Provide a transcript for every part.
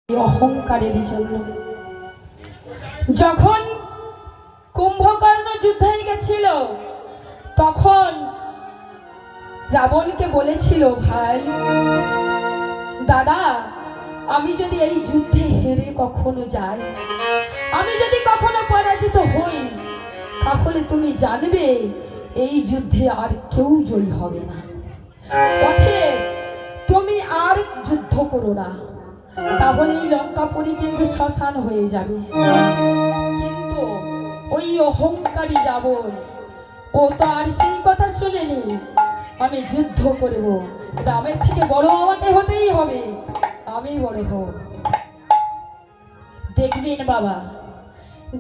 অহংকারের জন্য। যখন কুম্ভকর্ণ যুদ্ধে গেছিল তখন রাবণকে বলেছিল, ভাই দাদা, আমি যদি এই যুদ্ধে হেরে কখনো যাই, আমি যদি কখনো পরাজিত হই, তাহলে তুমি জানবে এই যুদ্ধে আর কেউ জয়ী হবে না। অতএব তুমি আর যুদ্ধ করো না, তাহলে এই লঙ্কাপুরী কিন্তু শ্মশান হয়ে যাবে। কিন্তু ওই অহংকারী রাবণ ও তো আর সেই কথা শুনেনি। আমি যুদ্ধ করব, রামের থেকে বড় আমাকে হতেই হবে, আমি বড় হব। দেখবেন বাবা,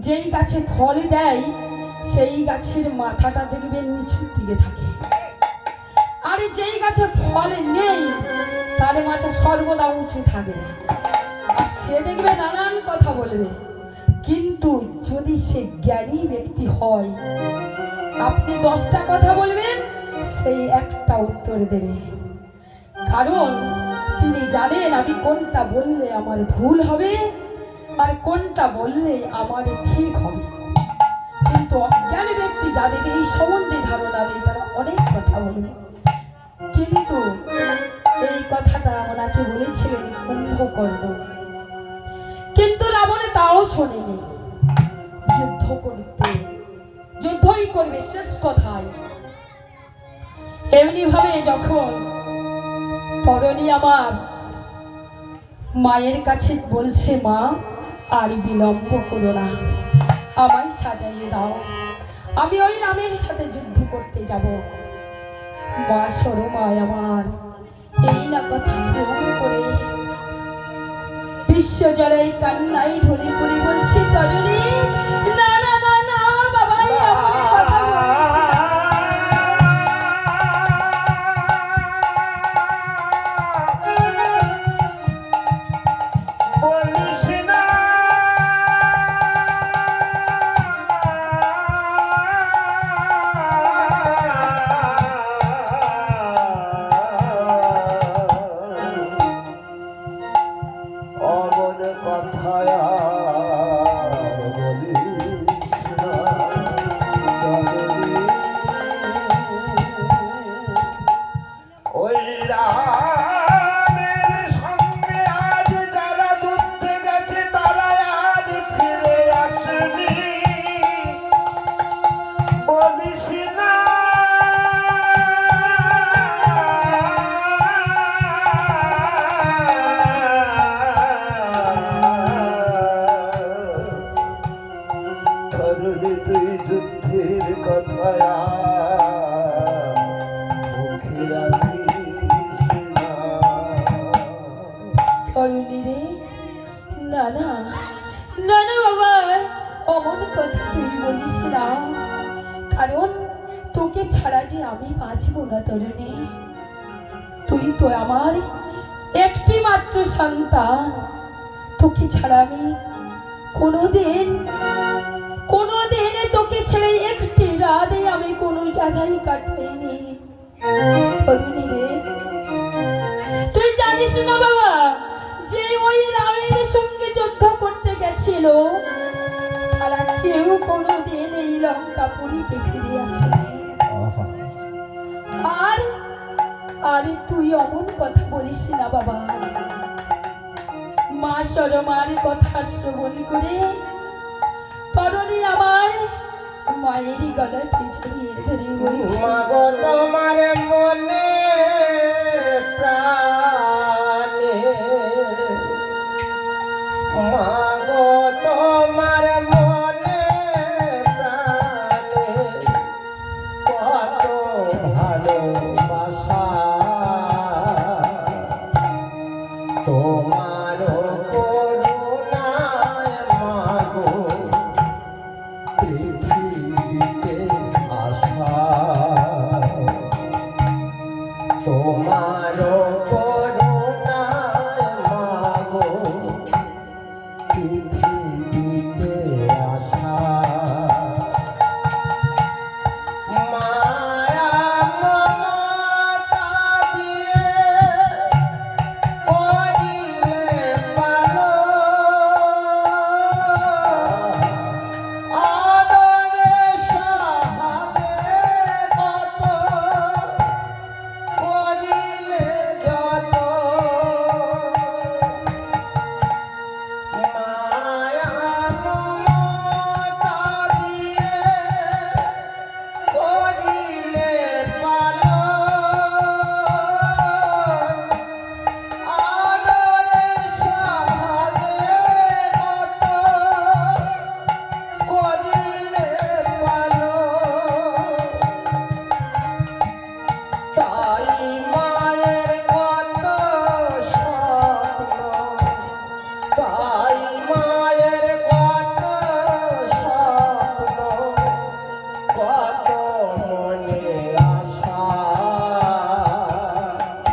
যেই গাছে ফল দেয় সেই গাছের মাথাটা দেখবেন নিচুর দিকে থাকে, আর যেই গাছে ফল নেই তার মাথা সর্বদা উঁচু থাকে। আর সে দেখবে নানান কথা বলবে, কিন্তু যদি সে জ্ঞানী ব্যক্তি হয়, আপনি 10টা কথা বলবেন, সেই একটা উত্তর দেবে। কারণ তিনি জানেন আমি কোনটা বললে আমার ভুল হবে আর কোনটা বললে আমার ঠিক হবে। কিন্তু অজ্ঞানী ব্যক্তি যাদের এই সম্বন্ধে ধারণা নেই, তারা অনেক কথা বলবে। কিন্তু এই কথাটা ওনাকে বলেছিলেন কুম্ভকর্ণ, কিন্তু রাবণে তাও শোনেনি। যুদ্ধ করতে, যুদ্ধই করবে, শেষ কথায়। এমনি ভাবে যখন তরণী আমার মায়ের কাছে বলছে, মা আর বিলম্ব করো না, আমায় সাজাইয়ে দাও, আমি ওই রামের সাথে যুদ্ধ করতে যাব। মা সরমায় আমার এই না কথা শ্রবণ করে বিশ্ব জলে কান্নাই ঢলে পড়ে বলছে, তরণী না না না না বাবা, এমন কথা কারণ তোকে ছাড়া যে আমি বাঁচবো না তরুণী। তুই তো আমার একটি মাত্র সন্তান, তোকে ছাড়া আমি কোনোদিন তোকে ছেড়ে একটি রাতে আমি কোনো জায়গায় কাটাইনি। তরুণী রে, তুই জানিস না বাবা, যে ওই রামের সঙ্গে যুদ্ধ করতে গেছিল তারা কেউ কোনোদিন এই লঙ্কাপুরীতে ফিরে আসেনি। আর তুই অমন কথা বলিস না বাবা। মা সরমার কথা শ্রবণ করে তরণী আমার মায়ের গলাতে জড়িয়ে ধরে বলছে, মাগো তোমার মনে প্রাণে, মাগো তোমার মনে প্রাণে কত ভালোবাসা, তোমার করুণায় মাগো পৃথিবীতে আসা, তোমার করুণায় মাগো পৃথিবীতে